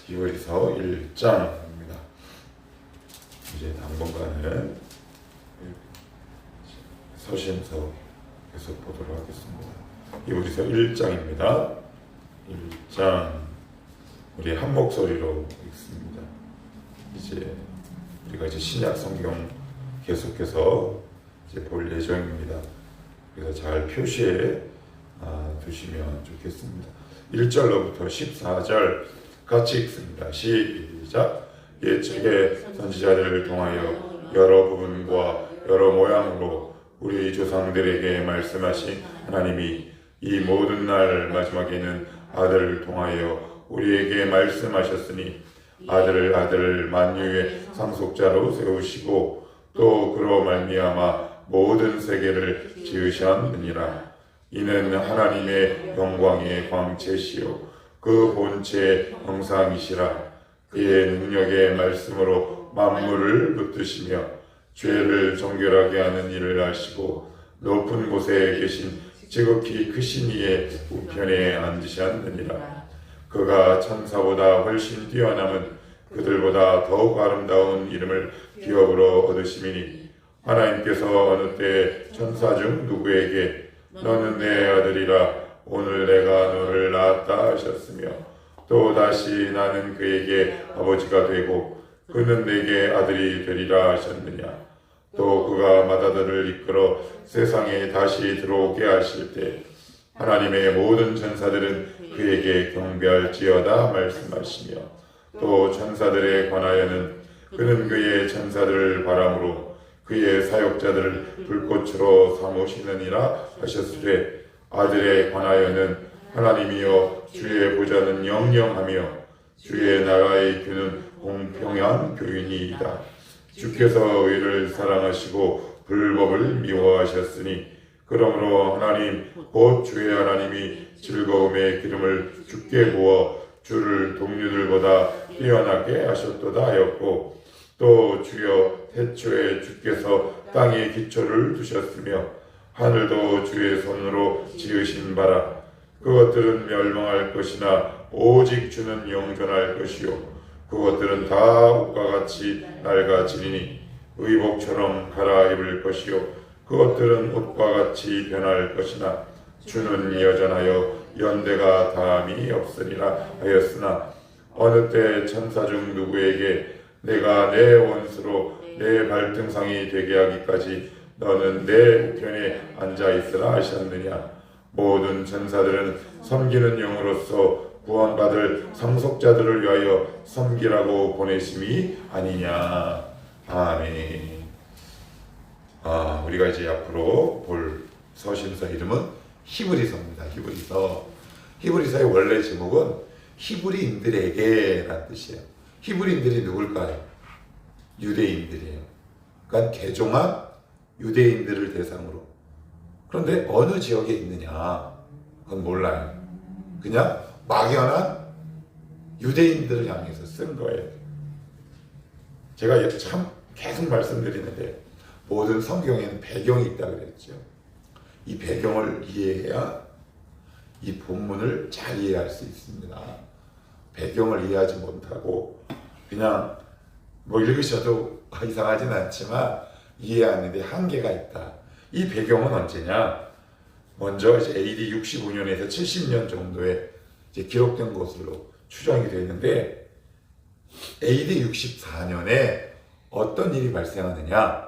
히브리서 1장입니다. 이제 당분간은 서신서 계속 보도록 하겠습니다. 히브리서 1장입니다. 1장 우리 한 목소리로 읽습니다. 이제 우리가 신약 성경 계속해서 이제 볼 예정입니다. 그래서 잘 표시해 두시면 좋겠습니다. 1절로부터 14절 같이 읽습니다. 시작. 옛적의 선지자들을 통하여 여러 부분과 여러 모양으로 우리 조상들에게 말씀하신 하나님이 이 모든 날 마지막에는 아들을 통하여 우리에게 말씀하셨으니 아들을 만유의 상속자로 세우시고 또 그로 말미암아 모든 세계를 지으셨느니라. 이는 하나님의 영광의 광채시요 그 본체의 형상이시라. 그의 능력의 말씀으로 만물을 붙드시며 죄를 정결하게 하는 일을 하시고 높은 곳에 계신 지극히 크신 이의 우편에 앉으셨느니라. 그가 천사보다 훨씬 뛰어남은 그들보다 더욱 아름다운 이름을 기업으로 얻으심이니 하나님께서 어느 때 천사 중 누구에게 너는 내 아들이라 오늘 내가 너를 낳았다 하셨으며 또 다시 나는 그에게 아버지가 되고 그는 내게 아들이 되리라 하셨느냐. 또 그가 맏아들을 이끌어 세상에 다시 들어오게 하실 때 하나님의 모든 천사들은 그에게 경배할지어다 말씀하시며 또 천사들에 관하여는 그는 그의 천사들을 바람으로 그의 사역자들을 불꽃으로 삼으시느니라 하셨으되 아들에 관하여는 하나님이여 주의 보좌는 영영하며 주의 나라의 교는 공평한 교훈이이다. 주께서 의를 사랑하시고 불법을 미워하셨으니 그러므로 하나님 곧 주의 하나님이 즐거움의 기름을 주께 부어 주를 동류들보다 뛰어나게 하셨도다 하였고 또 주여 태초에 주께서 땅에 기초를 두셨으며 하늘도 주의 손으로 지으신 바라. 그것들은 멸망할 것이나 오직 주는 영존할 것이요 그것들은 다 옷과 같이 낡아지리니 의복처럼 갈아입을 것이요 그것들은 옷과 같이 변할 것이나 주는 여전하여 연대가 다함이 없으리라 하였으나 어느 때 천사 중 누구에게 내가 내 원수로 내 발등상이 되게 하기까지 너는 내 우편에 앉아 있으라 하셨느냐. 모든 천사들은 섬기는 영으로서 구원받을 상속자들을 위하여 섬기라고 보내심이 아니냐. 아멘. 우리가 이제 앞으로 볼 서신서 이름은 히브리서입니다. 히브리서의 원래 제목은 히브리인들에게라는 뜻이에요. 히브리인들이 누굴까요? 유대인들이에요. 그러니까 개종한 유대인들을 대상으로. 그런데 어느 지역에 있느냐? 그건 몰라요. 그냥 막연한 유대인들을 향해서 쓴 거예요. 제가 참 계속 말씀드리는데 모든 성경에는 배경이 있다고 그랬죠. 이 배경을 이해해야 이 본문을 잘 이해할 수 있습니다. 배경을 이해하지 못하고 그냥 읽으셔도 이상하진 않지만 이해하는데 한계가 있다. 이 배경은 언제냐? 먼저 이제 AD 65년에서 70년 정도에 이제 기록된 것으로 추정이 되는데 AD 64년에 어떤 일이 발생하느냐?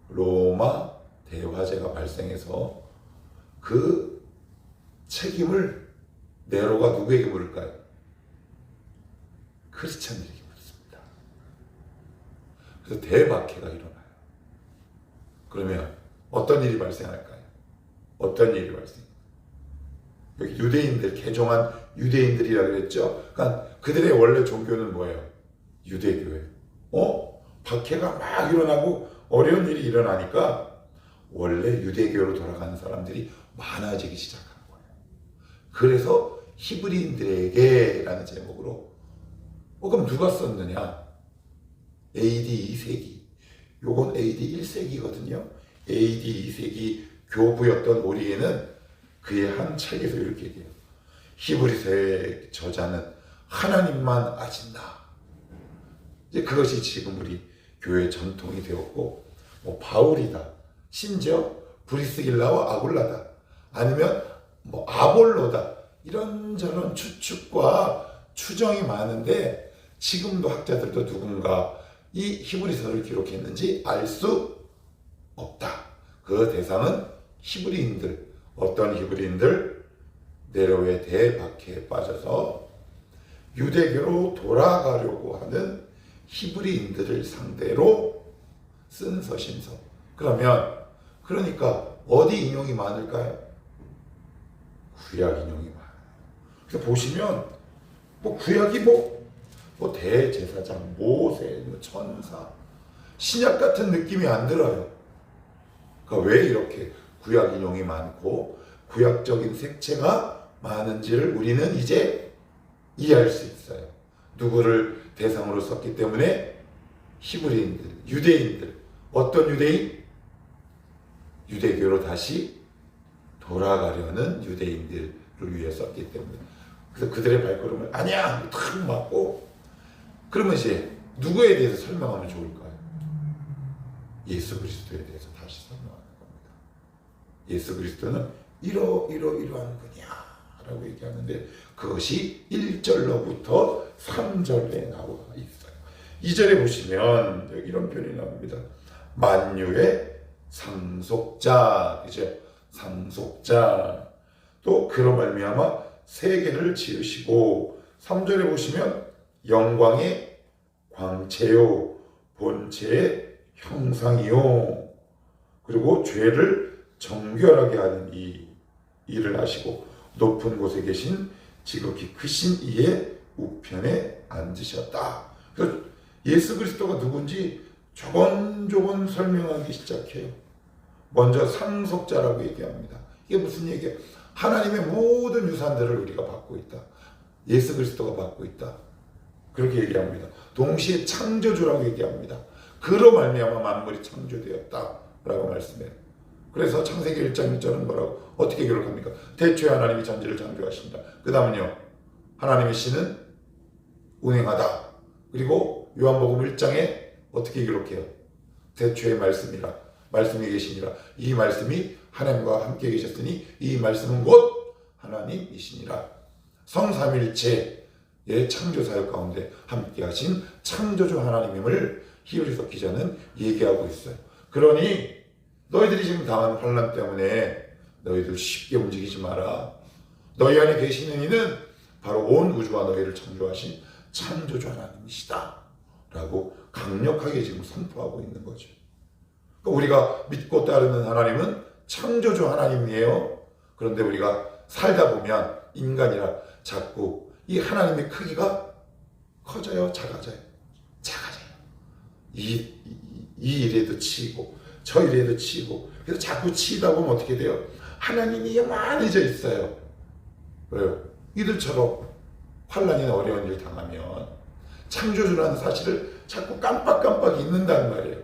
로마 대화재가 발생해서 그 책임을 네로가 누구에게 물을까요? 크리스찬들에게 묻습니다. 그래서 대박해가 일어나요. 그러면 어떤 일이 발생할까요? 어떤 일이 발생할까요? 여기 유대인들, 개종한 유대인들이라고 그랬죠? 그러니까 그들의 원래 종교는 뭐예요? 유대교예요. 박해가 막 일어나고 어려운 일이 일어나니까 원래 유대교로 돌아가는 사람들이 많아지기 시작한 거예요. 그래서 히브리인들에게라는 제목으로 그럼 누가 썼느냐? AD 2세기. 요건 AD 1세기거든요. AD 2세기 교부였던 오리에는 그의 한 책에서 이렇게 얘기해요. 히브리서의 저자는 하나님만 아신다. 이제 그것이 지금 우리 교회 전통이 되었고, 뭐 바울이다, 심지어 브리스길라와 아굴라다, 아니면 뭐 아볼로다, 이런저런 추측과 추정이 많은데 지금도 학자들도 누군가 이 히브리서를 기록했는지 알 수 없다. 그 대상은 히브리인들, 어떤 히브리인들? 네로의 대박해에 빠져서 유대교로 돌아가려고 하는 히브리인들을 상대로 쓴 서신서. 그러니까 어디 인용이 많을까요? 구약 인용이 많아요. 그래서 보시면 뭐 구약이 뭐 대제사장, 모세, 천사, 신약 같은 느낌이 안 들어요. 그러니까 왜 이렇게 구약 인용이 많고 구약적인 색채가 많은지를 우리는 이제 이해할 수 있어요. 누구를 대상으로 썼기 때문에 히브리인들, 유대인들, 어떤 유대인? 유대교로 다시 돌아가려는 유대인들을 위해 썼기 때문에. 그래서 그들의 발걸음을 아니야! 탁 맞고, 그러면 이제 누구에 대해서 설명하면 좋을까요? 예수 그리스도에 대해서 다시 설명하는 겁니다. 예수 그리스도는 이러한 분이야 라고 얘기하는데 그것이 1절로부터 3절에 나와 있어요. 2절에 보시면 이런 표현이 나옵니다. 만유의 상속자, 그죠? 상속자. 또 그로 말미암아 세계를 지으시고, 3절에 보시면 영광의 광채요 본체의 형상이요, 그리고 죄를 정결하게 하는 이 일을 하시고 높은 곳에 계신 지극히 크신 이의 우편에 앉으셨다. 그래서 예수 그리스도가 누군지 조곤조곤 설명하기 시작해요. 먼저 상속자라고 얘기합니다. 이게 무슨 얘기예요? 하나님의 모든 유산들을 우리가 받고 있다. 예수 그리스도가 받고 있다. 그렇게 얘기합니다. 동시에 창조주라고 얘기합니다. 그로 말미암아 만물이 창조되었다라고 말씀해요. 그래서 창세기 1장 1절은 뭐라고 어떻게 기록합니까? 태초에 하나님이 전지를 창조하신다. 그 다음은요, 하나님의 씨는 운행하다. 그리고 요한복음 1장에 어떻게 기록해요? 태초에 말씀이라, 말씀이 계시니라. 이 말씀이 하나님과 함께 계셨으니 이 말씀은 곧 하나님이시니라. 성삼일체의 창조사역 가운데 함께 하신 창조주 하나님임을 히브리서 기자는 얘기하고 있어요. 그러니 너희들이 지금 당하는 환난 때문에 너희들 쉽게 움직이지 마라. 너희 안에 계시는 이는 바로 온 우주와 너희를 창조하신 창조주 하나님이시다 라고 강력하게 지금 선포하고 있는 거죠. 그러니까 우리가 믿고 따르는 하나님은 창조주 하나님이에요. 그런데 우리가 살다 보면 인간이라 자꾸 이 하나님의 크기가 커져요, 작아져요? 작아져요. 이 일에도 치이고 저 일에도 치이고, 그래서 자꾸 치이다 보면 어떻게 돼요? 하나님이 요만해져 있어요. 왜요? 이들처럼 환난이나 어려운 일 당하면 창조주라는 사실을 자꾸 깜빡깜빡 잊는다는 말이에요.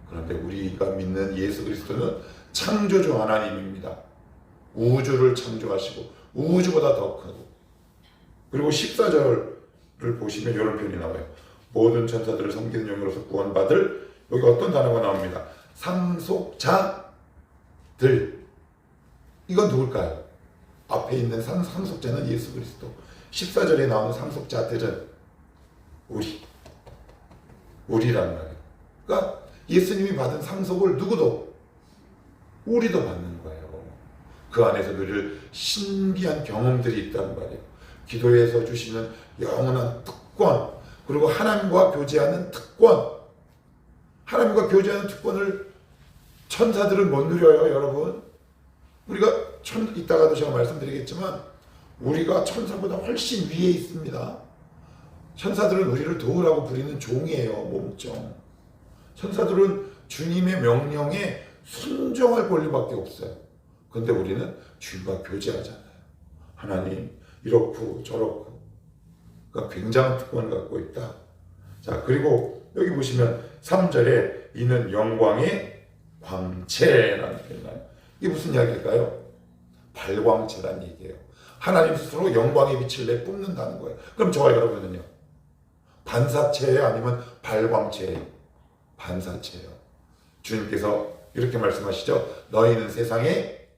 그런데 우리가 믿는 예수 그리스도는 창조주 하나님입니다. 우주를 창조하시고 우주보다 더 크고, 그리고 14절을 보시면 이런 표현이 나와요. 모든 천사들을 섬기는 영으로서 구원받을, 여기 어떤 단어가 나옵니다. 상속자들. 이건 누굴까요? 앞에 있는 상속자는 예수 그리스도. 14절에 나오는 상속자들은 우리란 말이에요. 그러니까 예수님이 받은 상속을 누구도, 우리도 받는 거예요. 그 안에서 누릴 신비한 경험들이 있단 말이에요. 기도에서 주시는 영원한 특권, 그리고 하나님과 교제하는 특권. 하나님과 교제하는 특권을 천사들은 못 누려요, 여러분. 우리가 이따가도 제가 말씀드리겠지만 우리가 천사보다 훨씬 위에 있습니다. 천사들은 우리를 도우라고 부리는 종이에요, 몸종. 천사들은 주님의 명령에 순종할 권리밖에 없어요. 그런데 우리는 주님과 교제하잖아요. 하나님 이렇고 저렇고. 그러니까 굉장한 특권을 갖고 있다. 자, 그리고 여기 보시면 3절에 이는 영광의 광채라는 표현이 나요. 이게 무슨 이야기일까요? 발광체란 얘기예요. 하나님 스스로 영광의 빛을 내뿜는다는 거예요. 그럼 저와 여러분은요? 반사체예요? 아니면 발광체예요? 반사체예요. 주님께서 이렇게 말씀하시죠. 너희는 세상의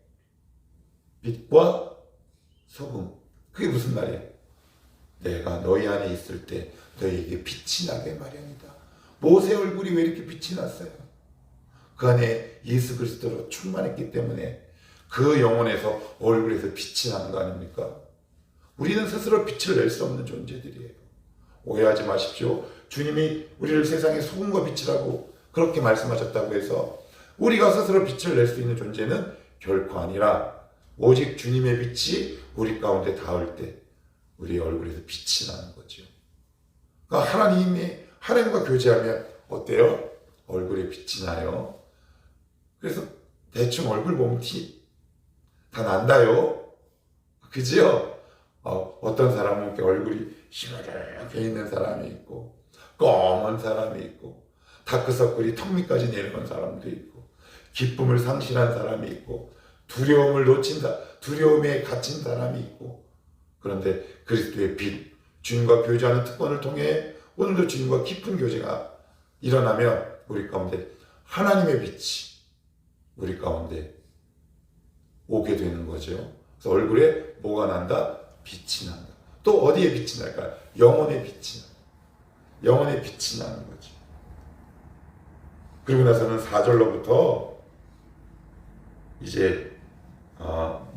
빛과 소금. 그게 무슨 말이에요? 내가 너희 안에 있을 때 너희에게 빛이 나게 마련이다. 모세 얼굴이 왜 이렇게 빛이 났어요? 그 안에 예수 그리스도로 충만했기 때문에 그 영혼에서 얼굴에서 빛이 나는 거 아닙니까? 우리는 스스로 빛을 낼 수 없는 존재들이에요. 오해하지 마십시오. 주님이 우리를 세상의 소금과 빛이라고 그렇게 말씀하셨다고 해서 우리가 스스로 빛을 낼 수 있는 존재는 결코 아니라 오직 주님의 빛이 우리 가운데 닿을 때 우리의 얼굴에서 빛이 나는 거죠. 그러니까 하나님과 교제하면 어때요? 얼굴에 빛이 나요. 그래서 대충 얼굴 보면 티 다 난다요. 그죠? 어떤 사람은 이렇게 얼굴이 시무룩해 있는 사람이 있고 검은 사람이 있고 다크서클이 턱 밑까지 내려온 사람도 있고 기쁨을 상실한 사람이 있고 두려움에 갇힌 사람이 있고 그런데 그리스도의 빛, 주님과 교제하는 특권을 통해 오늘도 주님과 깊은 교제가 일어나면 우리 가운데 하나님의 빛이 우리 가운데 오게 되는 거죠. 그래서 얼굴에 뭐가 난다? 빛이 난다. 또 어디에 빛이 날까요? 영혼의 빛이 난다. 영혼의 빛이 나는 거죠. 그리고 나서는 4절로부터 이제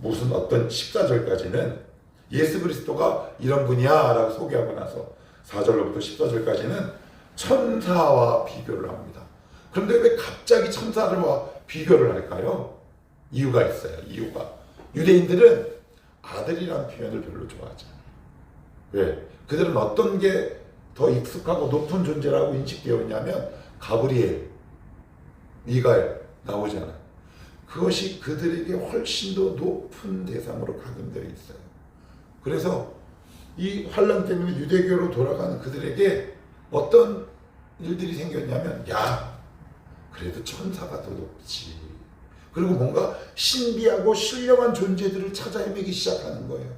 무슨 어떤 14절까지는 예수 그리스도가 이런 분이야 라고 소개하고 나서 4절로부터 14절까지는 천사와 비교를 합니다. 그런데 왜 갑자기 천사들과 비교를 할까요? 이유가 있어요. 이유가. 유대인들은 아들이라는 표현을 별로 좋아하지 않아요. 왜? 그들은 어떤 게 더 익숙하고 높은 존재라고 인식되어 있냐면 가브리엘, 미가엘 나오잖아요. 그것이 그들에게 훨씬 더 높은 대상으로 각인되어 있어요. 그래서 이 환란 때문에 유대교로 돌아가는 그들에게 어떤 일들이 생겼냐면 야, 그래도 천사가 더 높지. 그리고 뭔가 신비하고 신령한 존재들을 찾아 헤매기 시작하는 거예요.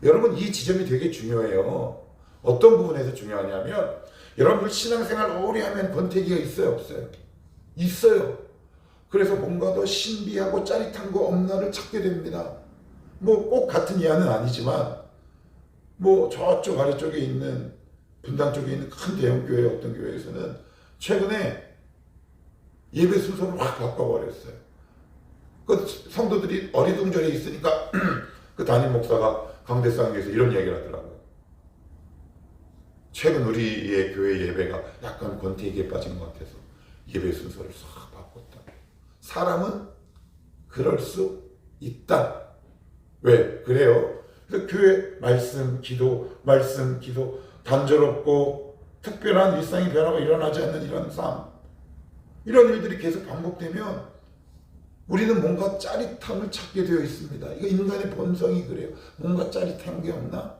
여러분 이 지점이 되게 중요해요. 어떤 부분에서 중요하냐면 여러분들 신앙생활 오래 하면 권태기가 있어요? 없어요? 있어요. 그래서 뭔가 더 신비하고 짜릿한 거 없나를 찾게 됩니다. 뭐 꼭 같은 이하는 아니지만 뭐 저쪽 아래쪽에 있는 분당 쪽에 있는 큰 대형교회 어떤 교회에서는 최근에 예배 순서를 확 바꿔버렸어요. 그 성도들이 어리둥절해 있으니까 그 담임 목사가 강대상에서 이런 이야기를 하더라고요. 최근 우리의 교회 예배가 약간 권태기에 빠진 것 같아서 예배 순서를 싹 바꿨다. 사람은 그럴 수 있다. 왜? 그래요. 그래서 교회 말씀, 기도, 단조롭고 특별한 일상의 변화가 일어나지 않는 이런 삶, 이런 일들이 계속 반복되면 우리는 뭔가 짜릿함을 찾게 되어 있습니다. 이거 인간의 본성이 그래요. 뭔가 짜릿한 게 없나?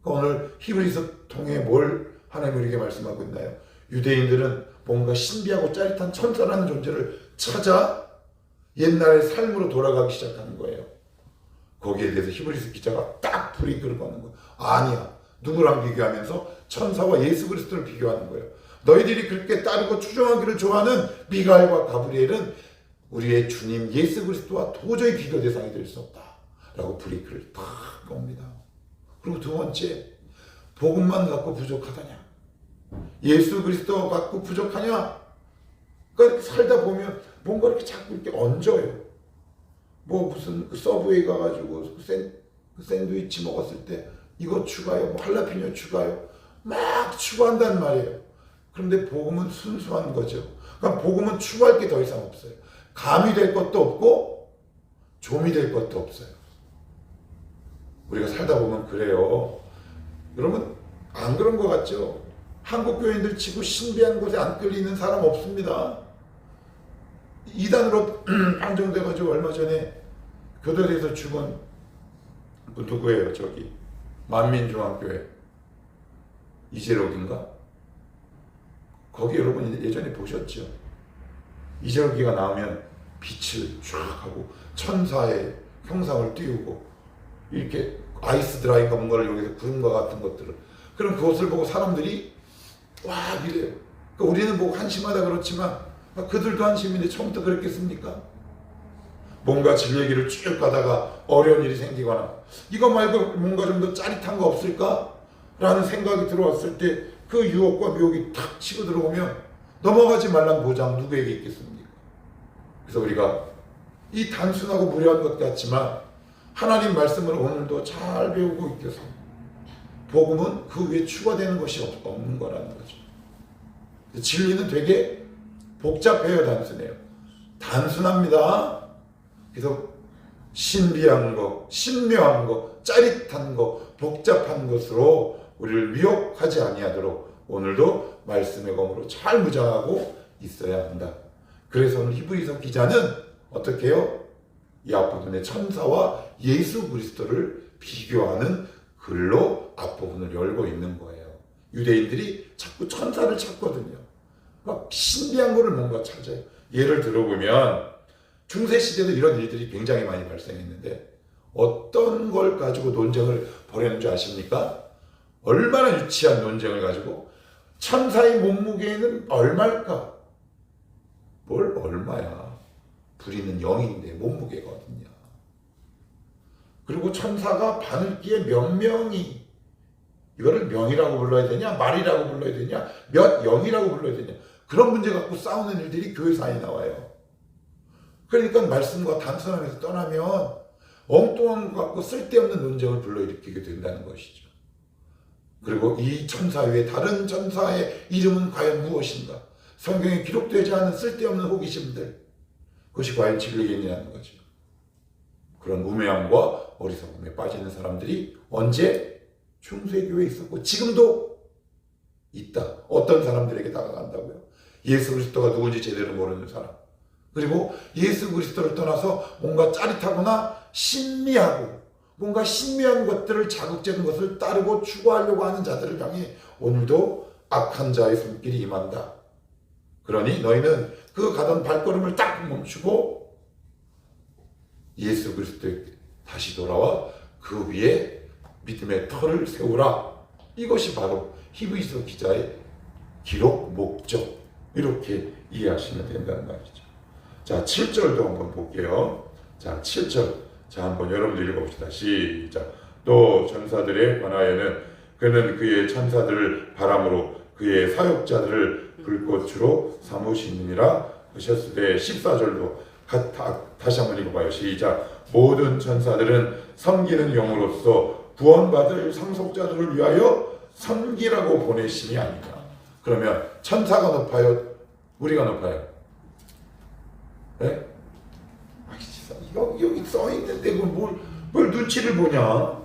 오늘 히브리서 통해 뭘 하나님 우리에게 말씀하고 있나요? 유대인들은 뭔가 신비하고 짜릿한 천사라는 존재를 찾아 옛날의 삶으로 돌아가기 시작하는 거예요. 거기에 대해서 히브리서 기자가 딱 브레이크를 거는 거예요. 아니야. 누구랑 비교하면서 천사와 예수 그리스도를 비교하는 거예요. 너희들이 그렇게 따르고 추종하기를 좋아하는 미가엘과 가브리엘은 우리의 주님 예수 그리스도와 도저히 비교 대상이 될 수 없다. 라고 브레이크를 딱 겁니다. 그리고 두 번째, 복음만 갖고 부족하다냐? 예수 그리스도 갖고 부족하냐? 그러니까 살다 보면 뭔가 이렇게 자꾸 이렇게 얹어요. 뭐 무슨 그 서브웨이 가가지고 그 샌드위치 먹었을 때 이거 추가요, 뭐 할라피뇨 추가요, 막 추가한단 말이에요. 그런데 복음은 순수한 거죠. 그러니까 복음은 추가할 게 더 이상 없어요. 감이 될 것도 없고 좀이 될 것도 없어요. 우리가 살다 보면 그래요. 여러분 안 그런 것 같죠? 한국 교인들 치고 신비한 곳에 안 끌리는 사람 없습니다. 이단으로 판정돼가지고 얼마 전에 교도소에서 죽은 그 누구예요? 저기 만민중앙교회 이재록인가? 거기 여러분 예전에 보셨죠? 이재록이가 나오면 빛을 쫙 하고 천사의 형상을 띄우고 이렇게 아이스 드라이인가 뭔가를 여기서 구름과 같은 것들을. 그럼 그것을 보고 사람들이 와 이래요. 그러니까 우리는 보고 한심하다 그렇지만 그들도 한심인데 처음부터 그랬겠습니까? 뭔가 진리의 길을 쭉 가다가 어려운 일이 생기거나 이거 말고 뭔가 좀 더 짜릿한 거 없을까? 라는 생각이 들어왔을 때 그 유혹과 미혹이 탁 치고 들어오면 넘어가지 말란 보장 누구에게 있겠습니까? 그래서 우리가 이 단순하고 무료한 것 같지만 하나님 말씀을 오늘도 잘 배우고 있겠어. 복음은 그 위에 추가되는 것이 없는 거라는 거죠. 진리는 되게 복잡해요, 단순해요. 단순합니다. 그래서 신비한 거, 신묘한 거, 짜릿한 거, 복잡한 것으로 우리를 미혹하지 아니하도록 오늘도 말씀의 검으로 잘 무장하고 있어야 한다. 그래서 오늘 히브리서 기자는 어떻게 해요? 이 앞부분에 천사와 예수 그리스도를 비교하는 글로 앞부분을 열고 있는 거예요. 유대인들이 자꾸 천사를 찾거든요. 막 신비한 거를 뭔가 찾아요. 예를 들어보면 중세시대도 이런 일들이 굉장히 많이 발생했는데 어떤 걸 가지고 논쟁을 벌였는 줄 아십니까? 얼마나 유치한 논쟁을 가지고 천사의 몸무게는 얼마일까? 뭘 얼마야? 부리는 0인데 몸무게가 어딨냐? 그리고 천사가 바늘기에 몇 명이 이거를 명이라고 불러야 되냐? 말이라고 불러야 되냐? 몇 영이라고 불러야 되냐? 그런 문제 갖고 싸우는 일들이 교회사에 나와요. 그러니까 말씀과 단순함에서 떠나면 엉뚱한 것 갖고 쓸데없는 논쟁을 불러일으키게 된다는 것이죠. 그리고 이 천사 외에 다른 천사의 이름은 과연 무엇인가? 성경에 기록되지 않은 쓸데없는 호기심들, 그것이 과연 진리겠냐는 거죠. 그런 우매함과 어리석음에 빠지는 사람들이 언제? 중세교회에 있었고 지금도 있다. 어떤 사람들에게 다가간다고요? 예수 그리스도가 누군지 제대로 모르는 사람. 그리고 예수 그리스도를 떠나서 뭔가 짜릿하거나 신미하고 뭔가 신미한 것들을 자극적인 것을 따르고 추구하려고 하는 자들을 향해 오늘도 악한 자의 손길이 임한다. 그러니 너희는 그 가던 발걸음을 딱 멈추고 예수 그리스도에 다시 돌아와 그 위에 믿음의 터를 세우라. 이것이 바로 히브리서 기자의 기록 목적. 이렇게 이해하시면 된다는 말이죠. 자, 7절도 한번 볼게요. 자, 7절. 자, 한번 여러분들 읽어봅시다. 시작. 또 천사들에 관하여는 그는 그의 천사들을 바람으로 그의 사역자들을 불꽃으로 삼으시느니라 하셨으되 14절도 다시 한번 읽어봐요. 시작. 모든 천사들은 섬기는 영으로서 구원받을 상속자들을 위하여 섬기라고 보내심이 아니냐. 그러면 천사가 높아요? 우리가 높아요? 네? 여기 써있는데 뭘 눈치를 보냐.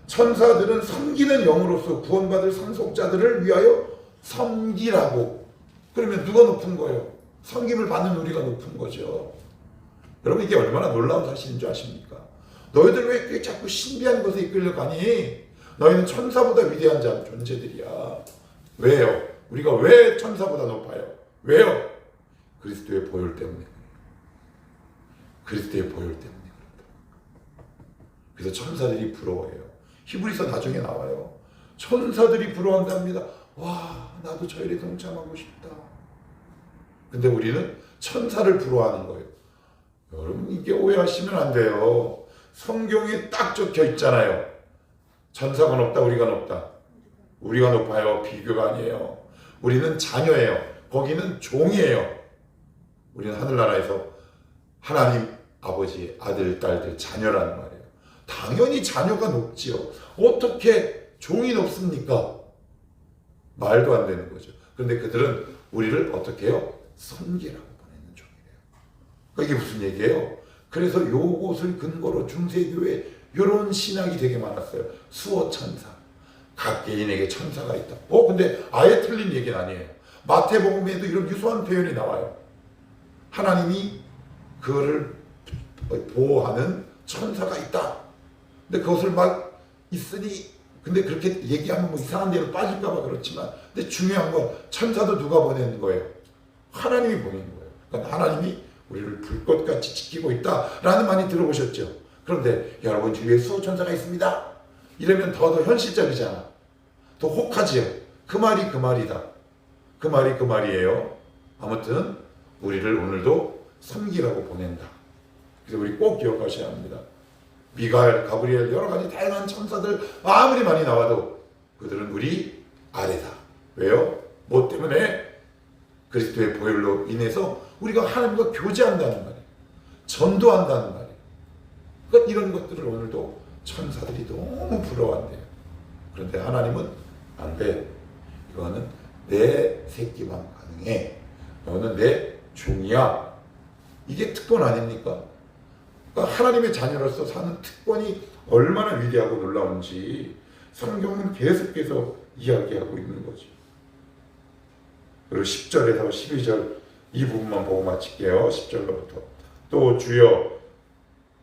천사들은 섬기는 영으로서 구원받을 상속자들을 위하여 섬기라고. 그러면 누가 높은 거예요? 섬김을 받는 우리가 높은 거죠. 여러분 이게 얼마나 놀라운 사실인 줄 아십니까? 너희들 왜 자꾸 신비한 것에 이끌려가니? 너희는 천사보다 위대한 존재들이야. 왜요? 우리가 왜 천사보다 높아요? 왜요? 그리스도의 보혈 때문에. 그리스도의 보혈 때문에 그렇다. 그래서 천사들이 부러워해요. 히브리서 나중에 나와요. 천사들이 부러워한답니다. 와, 나도 저 일에 동참하고 싶다. 근데 우리는 천사를 부러워하는 거예요. 여러분 이게 오해하시면 안 돼요. 성경에 딱 적혀 있잖아요. 천사가 높다, 우리가 높다. 우리가 높아요. 비교가 아니에요. 우리는 자녀예요. 거기는 종이에요. 우리는 하늘나라에서 하나님 아버지, 아들, 딸들, 자녀라는 말이에요. 당연히 자녀가 높지요. 어떻게 종이 높습니까? 말도 안 되는 거죠. 그런데 그들은 우리를 어떻게 해요? 섬기라고 보내는 종이래요. 이게 무슨 얘기예요? 그래서 요것을 근거로 중세교회에 이런 신학이 되게 많았어요. 수호천사. 각 개인에게 천사가 있다. 근데 아예 틀린 얘기는 아니에요. 마태복음에도 이런 유사한 표현이 나와요. 하나님이 그거를 보호하는 천사가 있다. 근데 그것을 막 있으니, 근데 그렇게 얘기하면 뭐 이상한 데로 빠질까봐 그렇지만, 근데 중요한 건 천사도 누가 보내는 거예요? 하나님이 보내는 거예요. 그러니까 하나님이 우리를 불꽃같이 지키고 있다라는 많이 들어보셨죠? 그런데 여러분 주위에 수호천사가 있습니다. 이러면 더 현실적이잖아. 더 혹하지요. 그 말이 그 말이다. 그 말이 그 말이에요. 아무튼 우리를 오늘도 섬기라고 보낸다. 그래서 우리 꼭 기억하셔야 합니다. 미가엘, 가브리엘 여러 가지 다양한 천사들 아무리 많이 나와도 그들은 우리 아래다. 왜요? 뭐 때문에? 그리스도의 보혈로 인해서 우리가 하나님과 교제한다는 말이에요. 전도한다는 말이에요. 그러니까 이런 것들을 오늘도 천사들이 너무 부러워한대요. 그런데 하나님은 안 돼. 이거는 내 새끼만 가능해. 너는 내 종이야. 이게 특권 아닙니까? 그러니까 하나님의 자녀로서 사는 특권이 얼마나 위대하고 놀라운지 성경은 계속해서 이야기하고 있는 거죠. 그리고 10절에서 12절 이 부분만 보고 마칠게요. 10절로부터 또 주여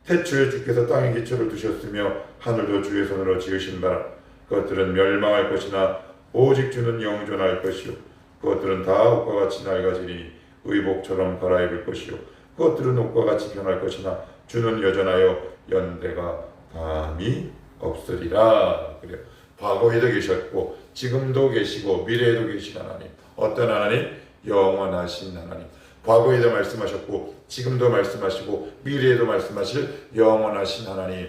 태초에 주께서 땅에 기초를 두셨으며 하늘도 주의 손으로 지으신 바라. 그것들은 멸망할 것이나 오직 주는 영존할 것이요 그것들은 다 옷과 같이 낡아지니 의복처럼 갈아입을 것이요 그것들은 옷과 같이 변할 것이나 주는 여전하여 연대가 감이 없으리라. 그래요. 과거에도 계셨고 지금도 계시고 미래에도 계신 하나님. 어떤 하나님? 영원하신 하나님. 과거에도 말씀하셨고 지금도 말씀하시고 미래에도 말씀하실 영원하신 하나님.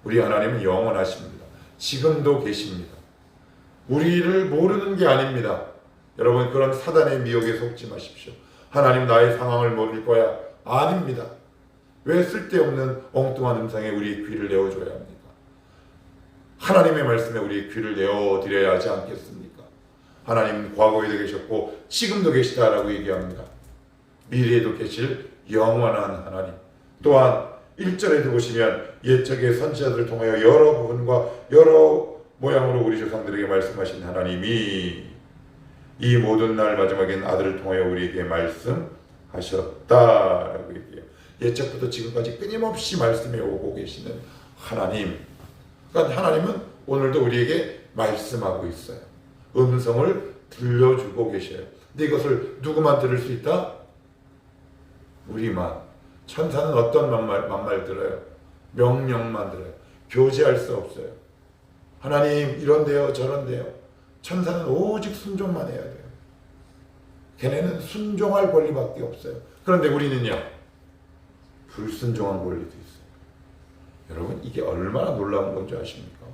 우리 하나님은 영원하십니다. 지금도 계십니다. 우리를 모르는 게 아닙니다. 여러분 그런 사단의 미혹에 속지 마십시오. 하나님 나의 상황을 모를 거야. 아닙니다. 왜 쓸데없는 엉뚱한 음성에 우리의 귀를 내어줘야 합니까? 하나님의 말씀에 우리의 귀를 내어드려야 하지 않겠습니까? 하나님은 과거에도 계셨고 지금도 계시다라고 얘기합니다. 미래에도 계실 영원한 하나님. 또한 1절에도 보시면 옛적의 선지자들을 통하여 여러 부분과 여러 모양으로 우리 조상들에게 말씀하신 하나님이 이 모든 날 마지막엔 아들을 통하여 우리에게 말씀하셨다라고 얘기해요. 옛적부터 지금까지 끊임없이 말씀해 오고 계시는 하나님. 그러니까 하나님은 오늘도 우리에게 말씀하고 있어요. 음성을 들려주고 계셔요. 근데 이것을 누구만 들을 수 있다? 우리만. 천사는 어떤 만말 들어요? 명령만 들어요. 교제할 수 없어요. 하나님 이런데요 저런데요. 천사는 오직 순종만 해야 돼요. 걔네는 순종할 권리밖에 없어요. 그런데 우리는요 불순종한 권리도 있어요. 여러분 이게 얼마나 놀라운 건지 아십니까?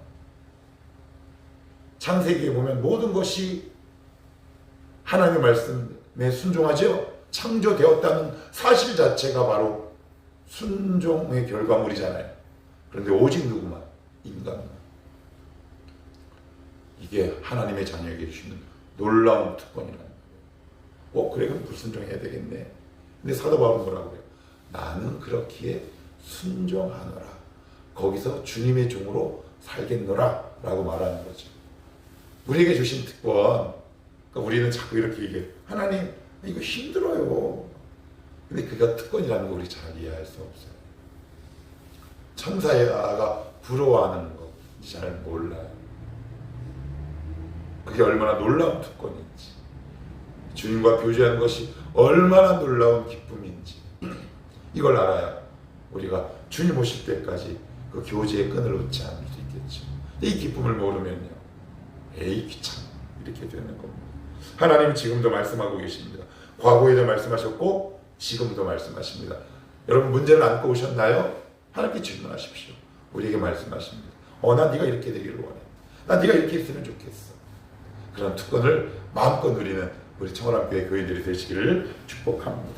창세기에 보면 모든 것이 하나님의 말씀에 순종하죠. 창조되었다는 사실 자체가 바로 순종의 결과물이잖아요. 그런데 오직 누구만? 인간만. 이게 하나님의 자녀에게 주시는 놀라운 특권이라는 거예요. 그래 그럼 불순종해야 되겠네. 근데 사도 바울은 뭐라고 그래요? 나는 그렇기에 순종하노라. 거기서 주님의 종으로 살겠노라 라고 말하는 거죠. 우리에게 주신 특권. 그러니까 우리는 자꾸 이렇게 얘기해요. 하나님 이거 힘들어요. 근데 그가 특권이라는 거 우리 잘 이해할 수 없어요. 천사가 부러워하는 거 잘 몰라요. 그게 얼마나 놀라운 특권인지, 주님과 교제하는 것이 얼마나 놀라운 기쁨인지 이걸 알아야 우리가 주님 오실 때까지 그 교제의 끈을 놓지 않을 수 있겠죠. 이 기쁨을 모르면요, 에이 귀찮아 이렇게 되는 겁니다. 하나님 지금도 말씀하고 계십니다. 과거에도 말씀하셨고 지금도 말씀하십니다. 여러분 문제를 안고 오셨나요? 하나님께 질문하십시오. 우리에게 말씀하십니다. 나 네가 이렇게 되기를 원해. 나 네가 이렇게 했으면 좋겠어. 그런 특권을 마음껏 누리는 우리 청원함교회 교인들이 되시기를 축복합니다.